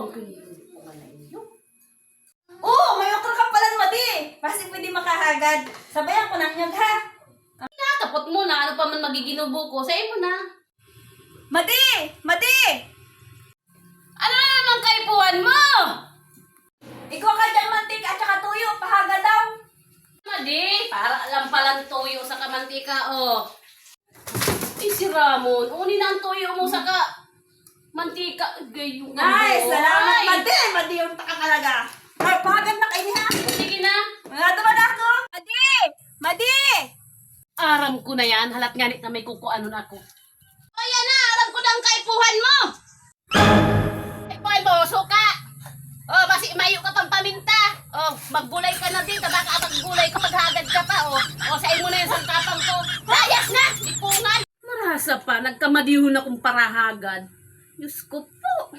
ang kinikilig ko nga na inyo. Oo, may okra ka palang madi. Kasi pwede makahagad. Sabayan ko ng nyog ha. Natapot mo na, ano pa man magiginubo ko. Sa'yo mo na. Madi! Madi! Ano na naman kaipuhan mo? Ikaw ka dyan mantika at saka tuyo. Pahaga daw. Madi, para lang palang toyo sa kamantika, oh. Ay, si Ramon, uni na ang toyo mo sa mantika. Gayong Ay, ano, salamat ay. Madi. Madi yung taka talaga. Ay, pahagad na kayo ha. Sige na. Mga naman ako. Madi! Madi! Aram ko na yan, halat nga na may kukuanon ako. O yan na, alam ko na ang kaipuhan mo. Kaipuhan mo, suka. Oh, basi mayo ka pang paminta. Oh, maggulay ka na dito, baka maggulay ka, maghagad ka pa, oh. Oh, sain mo na yung sangkapang ko. Layas na, lipungan. Marasa pa, nagkamadihon akong parahagad. Diyos ko po.